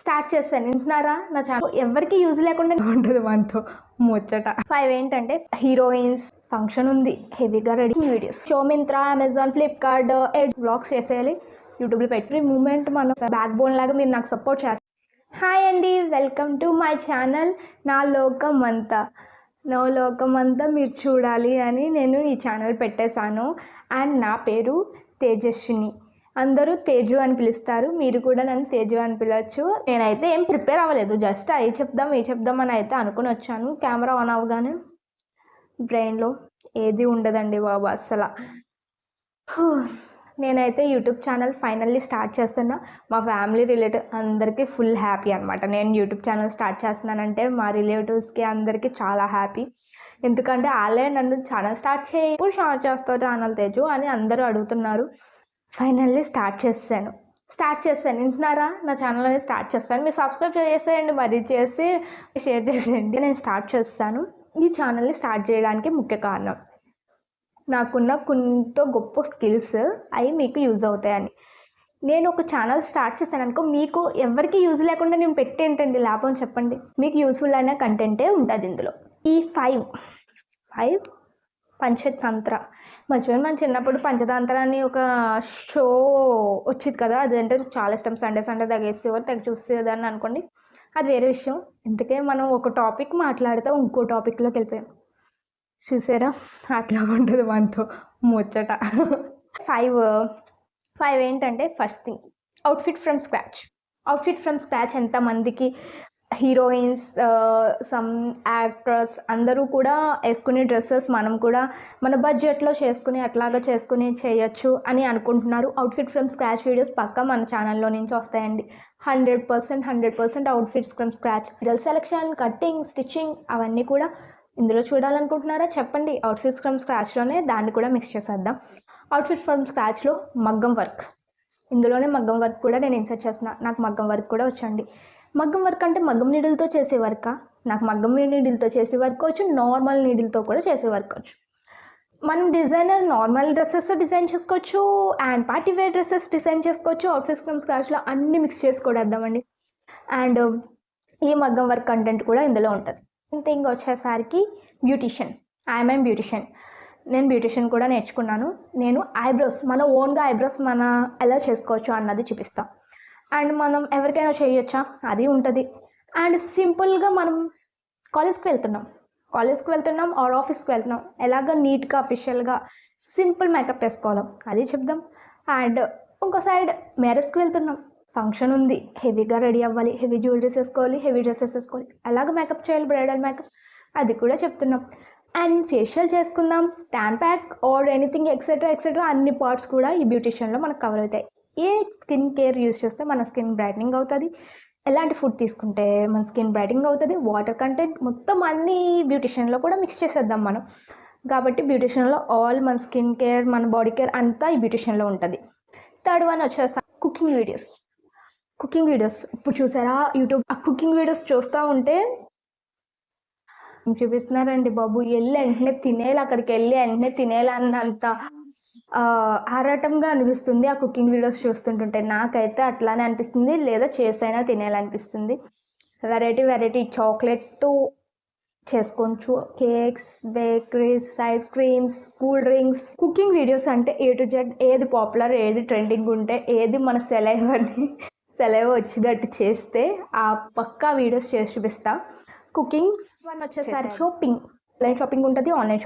Start చేశాను. వింటున్నారా? నా ఛానల్ ఎవరికి యూజ్ లేకుండా ఉంటుంది మనతో ముచ్చట. 5 ఏంటంటే హీరోయిన్స్, ఫంక్షన్ ఉంది, హెవీగా ready videos, show Myntra, Amazon, Flipkart, blogs చేసేయాలి, యూట్యూబ్లో పెట్టి మూమెంట్ మన బ్యాక్ బోన్ లాగా మీరు నాకు సపోర్ట్ చేస్తారు. హాయ్ అండి, వెల్కమ్ టు మై ఛానల్ నా లోకం అంతా. నా లోకం అంతా మీరు చూడాలి అని నేను ఈ ఛానల్ పెట్టేశాను. అండ్ నా పేరు తేజస్విని, అందరూ తేజు అని పిలుస్తారు, మీరు కూడా నన్ను తేజు అని పిలవచ్చు. నేనైతే ఏం ప్రిపేర్ అవ్వలేదు, జస్ట్ అవి చెప్దాం అని అయితే అనుకుని వచ్చాను. కెమెరా ఆన్ అవ్వగానే బ్రెయిన్లో ఏది ఉండదండి బాబు అస్సలు. నేనైతే యూట్యూబ్ ఛానల్ ఫైనల్లీ స్టార్ట్ చేస్తున్నా. మా ఫ్యామిలీ రిలేటివ్ అందరికీ ఫుల్ హ్యాపీ అనమాట. నేను యూట్యూబ్ ఛానల్ స్టార్ట్ చేస్తున్నానంటే మా రిలేటివ్స్కి అందరికీ చాలా హ్యాపీ. ఎందుకంటే వాళ్ళే నన్ను ఛానల్ స్టార్ట్ చేస్తావు ఛానల్ తేజు అని అందరూ అడుగుతున్నారు. ఫైనల్లీ స్టార్ట్ చేశాను. వింటున్నారా? నా ఛానల్ అనేది స్టార్ట్ చేస్తాను. మీరు సబ్స్క్రైబ్ చేసేయండి, మరి చేసి షేర్ చేసేయండి. నేను స్టార్ట్ చేస్తాను. ఈ ఛానల్ని స్టార్ట్ చేయడానికి ముఖ్య కారణం నాకున్న కొంత గొప్ప స్కిల్స్ అవి మీకు యూజ్ అవుతాయని. నేను ఒక ఛానల్ స్టార్ట్ చేశాను అనుకో, మీకు ఎవరికి యూజ్ లేకుండా నేను పెట్టేంటండి లాభం చెప్పండి? మీకు యూస్ఫుల్ అయిన కంటెంటే ఉంటుంది ఇందులో. ఈ 5 పంచతంత్ర మర్చిపోయాను. మన చిన్నప్పుడు పంచతంత్ర అని ఒక షో వచ్చింది కదా, అదంటే చాలా ఇష్టం. సండే తగ్గేసేవారు, తెగ చూసేదాన్ని అనుకోండి, అది వేరే విషయం. ఎందుకే మనం ఒక టాపిక్ మాట్లాడితే ఇంకో టాపిక్లోకి వెళ్ళిపోయాం. చూసారా, అట్లా ఉంటుంది మనతో ముచ్చట. 5 ఏంటంటే first thing outfit from scratch. ఎంతమందికి హీరోయిన్స్, సమ్ యాక్టర్స్ అందరూ కూడా వేసుకునే డ్రెస్సెస్ మనం కూడా మన బడ్జెట్లో చేసుకుని చేయొచ్చు అని అనుకుంటున్నారు. అవుట్ఫిట్ ఫ్రమ్ స్క్రాచ్ వీడియోస్ పక్కా మన ఛానల్లో నుంచి వస్తాయండి. 100% outfits from scratch. Selection, cutting, stitching అవన్నీ కూడా ఇందులో చూడాలనుకుంటున్నారా? చెప్పండి. అవుట్ఫిట్స్ ఫ్రమ్ స్క్రాచ్లోనే దాన్ని కూడా మిక్స్ చేసేద్దాం. అవుట్ఫిట్ ఫ్రమ్ స్క్రాచ్లో మగ్గం వర్క్, ఇందులోనే మగ్గం వర్క్ కూడా నేను ఇన్సర్ట్ చేస్తున్నా. నాకు మగ్గం వర్క్ కూడా వచ్చండి. మగ్గం వర్క్ అంటే మగ్గం నీడిల్తో చేసే వర్కా? నాకు మగ్గం నీడిల్తో చేసే వర్క్ వచ్చు, నార్మల్ నీడిల్తో కూడా చేసే వర్క్ వచ్చు. మనం డిజైనర్ నార్మల్ డ్రెస్సెస్ డిజైన్ చేసుకోవచ్చు, and party wear dresses design చేసుకోవచ్చు. అవుట్ఫిట్స్ ఫ్రమ్ స్క్రాచ్లో అన్నీ మిక్స్ చేసుకోవద్దామండి. అండ్ ఈ మగ్గం వర్క్ కంటెంట్ కూడా ఇందులో ఉంటుంది. థింగ్ వచ్చేసరికి బ్యూటిషియన్. I'm beautician. నేను బ్యూటిషియన్ కూడా నేర్చుకున్నాను. నేను ఐబ్రోస్, మన ఓన్గా ఐబ్రోస్ మన ఎలా చేసుకోవచ్చు అన్నది చూపిస్తాం. అండ్ మనం ఎవరికైనా చేయొచ్చా అది ఉంటుంది. అండ్ సింపుల్గా మనం కాలేజ్కి వెళ్తున్నాం ఆర్ ఆఫీస్కి వెళ్తున్నాం, ఎలాగ నీట్గా అఫీషియల్గా సింపుల్ మేకప్ వేసుకోవాలి అది చెప్దాం. అండ్ ఇంకో సైడ్ మ్యారేజ్కి వెళ్తున్నాం, ఫంక్షన్ ఉంది, హెవీగా రెడీ అవ్వాలి, హెవీ జ్యువెలరీస్ వేసుకోవాలి, హెవీ డ్రెస్సెస్ వేసుకోవాలి, ఎలాగ మేకప్ చేయాలి, బ్రైడల్ మేకప్ అది కూడా చెప్తున్నాం. అండ్ ఫేషియల్ చేసుకుందాం, tan pack or anything etcetera అన్ని పార్ట్స్ కూడా ఈ బ్యూటిషియన్లో మనకు కవర్ అవుతాయి. ఏ స్కిన్ కేర్ యూజ్ చేస్తే మన స్కిన్ బ్రైట్నింగ్ అవుతుంది, ఎలాంటి ఫుడ్ తీసుకుంటే మన స్కిన్ బ్రైట్నింగ్ అవుతుంది, వాటర్ కంటెంట్ మొత్తం అన్ని బ్యూటిషియన్లో కూడా మిక్స్ చేసేద్దాం మనం. కాబట్టి బ్యూటిషియన్లో ఆల్ మన స్కిన్ కేర్, మన బాడీ కేర్ అంతా ఈ బ్యూటిషియన్లో ఉంటుంది. థర్డ్ వన్ వచ్చేసి కుకింగ్ వీడియోస్. ఇప్పుడు చూసారా యూట్యూబ్ ఆ కుకింగ్ వీడియోస్ చూస్తూ ఉంటే చూపిస్తున్నారండి బాబు, అక్కడికి వెళ్ళి వెంటనే తినేయాలన్నంత ఆరాటంగా అనిపిస్తుంది ఆ కుకింగ్ వీడియోస్ చూస్తుంటుంటే. నాకైతే అట్లానే అనిపిస్తుంది, లేదా చేసైనా తినేయాలనిపిస్తుంది. వెరైటీ చాక్లెట్తో చేసుకోవచ్చు, cakes, bakeries, ice creams, cool drinks. Cooking videos అంటే A to Z ఏది పాపులర్, ఏది ట్రెండింగ్ ఉంటే, ఏది మన సెలవు వచ్చినట్టు చేస్తే ఆ పక్కా వీడియోస్ చేసి చూపిస్తా. కుకింగ్ వన్ వచ్చేసరి షాపింగ్. ఆన్లైన్ షాపింగ్ ఉంటుంది, ఆన్లైన్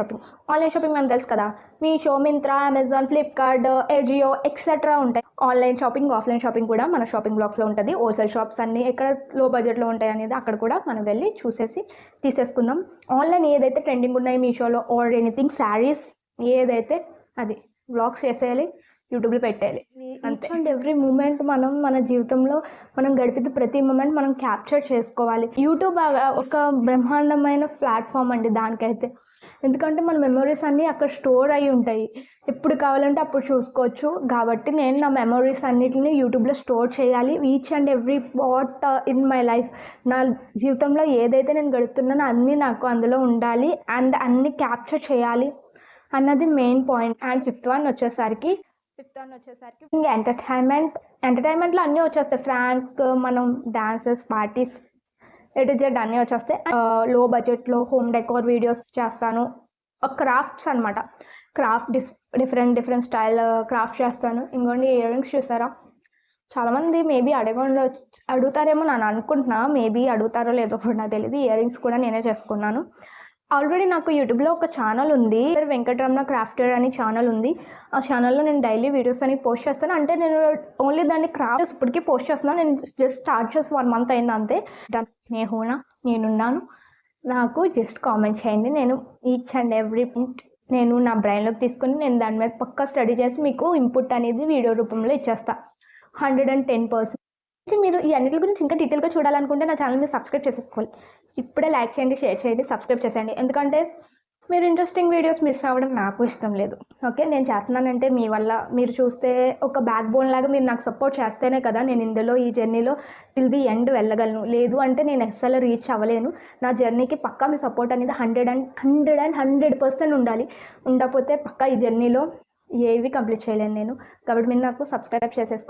షాపింగ్ మనకు తెలుసు కదా, మీషో, మింత్రా, అమెజాన్, ఫ్లిప్కార్ట్, ఏజియో ఎక్సెట్రా ఉంటాయి. ఆన్లైన్ షాపింగ్, ఆఫ్లైన్ షాపింగ్ కూడా మన షాపింగ్ బ్లాగ్స్లో ఉంటుంది. హోల్సేల్ షాప్స్ అన్నీ ఎక్కడ లో బడ్జెట్లో ఉంటాయి అనేది అక్కడ కూడా మనం వెళ్ళి చూసేసి తీసేసుకుందాం. ఆన్లైన్ ఏదైతే ట్రెండింగ్ ఉన్నాయి మీషోలో ఆర్ ఎనీథింగ్, శారీస్ ఏదైతే అది బ్లాగ్స్ చేసేయాలి, యూట్యూబ్లో పెట్టేయాలి. అండ్ ఎవ్రీ మూమెంట్ మన జీవితంలో మనం గడిపితే ప్రతి మూమెంట్ మనం క్యాప్చర్ చేసుకోవాలి. యూట్యూబ్ ఒక బ్రహ్మాండమైన ప్లాట్ఫామ్ అండి దానికైతే. ఎందుకంటే మన మెమరీస్ అన్నీ అక్కడ స్టోర్ అయి ఉంటాయి, ఎప్పుడు కావాలంటే అప్పుడు చూసుకోవచ్చు. కాబట్టి నేను నా మెమరీస్ అన్నిటిని యూట్యూబ్లో స్టోర్ చేయాలి. Each and every part in my life, నా జీవితంలో ఏదైతే నేను గడుపుతున్నానో అన్నీ నాకు అందులో ఉండాలి అండ్ అన్నీ క్యాప్చర్ చేయాలి అన్నది main point. And fifth one వచ్చేసరికి ఫిఫ్త్ వన్ వచ్చేసరికి ఇంకా ఎంటర్టైన్మెంట్లో అన్నీ వచ్చేస్తాయి. ఫ్రాంక్, మనం డాన్సెస్, పార్టీస్, ఎటు అన్నీ వచ్చేస్తాయి. లో బడ్జెట్లో హోమ్ డెకోర్ వీడియోస్ చేస్తాను. క్రాఫ్ట్స్ అనమాట. డిఫరెంట్ స్టైల్ క్రాఫ్ట్ చేస్తాను. ఇంకోండి ఇయర్ రింగ్స్ చూసారా, చాలామంది మేబీ అడుగుతారేమో నేను అనుకుంటున్నా. మేబీ అడుగుతారో లేదో కూడా నాకు తెలియదు. ఇయర్ రింగ్స్ కూడా నేనే చేసుకున్నాను. ఆల్రెడీ నాకు యూట్యూబ్లో ఒక ఛానల్ ఉంది, వెంకటరమణ క్రాఫ్టర్ అని ఛానల్ ఉంది. ఆ ఛానల్లో నేను డైలీ వీడియోస్ అని పోస్ట్ చేస్తాను. అంటే నేను ఓన్లీ దాన్ని క్రాఫ్ట్స్ ఇప్పటికీ పోస్ట్ చేస్తున్నాను. నేను జస్ట్ స్టార్ట్ చేసి 1 month అయింది అంతే. నేనున్నాను. నాకు జస్ట్ కామెంట్ చేయండి. నేను ఈచ్ అండ్ ఎవ్రీ పాయింట్ నేను నా బ్రెయిన్లోకి తీసుకుని నేను దాని మీద పక్కా స్టడీ చేసి మీకు ఇన్పుట్ అనేది వీడియో రూపంలో ఇచ్చేస్తా. 110%. మీరు ఈ అన్నిటి గురించి ఇంకా డీటెయిల్గా చూడాలనుకుంటే నా ఛానల్ మీరు సబ్స్క్రైబ్ చేసేసుకోవాలి. ఇప్పుడే లైక్ చేయండి, షేర్ చేయండి, సబ్స్క్రైబ్ చేసేయండి. ఎందుకంటే మీరు ఇంట్రెస్టింగ్ వీడియోస్ మిస్ అవ్వడం నాకు ఇష్టం లేదు. ఓకే, నేను చేస్తున్నానంటే మీ వల్ల, మీరు చూస్తే ఒక బ్యాక్ బోన్ లాగా మీరు నాకు సపోర్ట్ చేస్తేనే కదా నేను ఇందులో ఈ జర్నీలో టిల్ ది ఎండ్ వెళ్ళగలను. లేదు అంటే నేను అస్సలు రీచ్ అవ్వలేను. నా జర్నీకి పక్కా మీ సపోర్ట్ అనేది 100% ఉండాలి. ఉండకపోతే పక్కా ఈ జర్నీలో ఏవి కంప్లీట్ చేయలేను నేను. కాబట్టి మీరు నాకు సబ్స్క్రైబ్ చేసేసుకోండి.